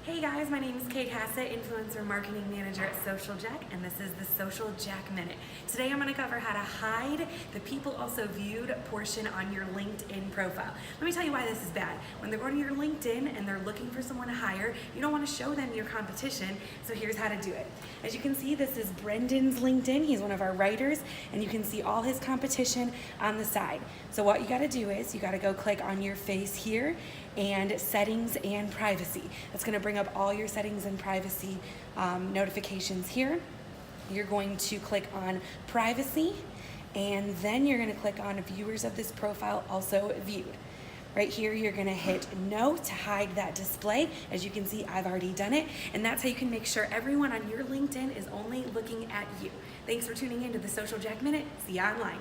Hey guys, my name is Kate Hassett, Influencer Marketing Manager at Social Jack, and this is the Social Jack Minute. Today I'm going to cover how to hide the people also viewed portion on your LinkedIn profile. Let me tell you why this is bad. When they're going to your LinkedIn and they're looking for someone to hire, you don't want to show them your competition, so here's how to do it. As you can see, this is Brendan's LinkedIn. He's one of our writers, and you can see all his competition on the side. So what you got to do is you got to go click on your face here and settings and privacy. That's going to bring up all your settings and privacy notifications here. You're going to click on privacy, and then you're going to click on viewers of this profile also viewed. Right here, you're going to hit no to hide that display. As you can see, I've already done it, and that's how you can make sure everyone on your LinkedIn is only looking at you. Thanks for tuning in to the Social Jack Minute. See you online.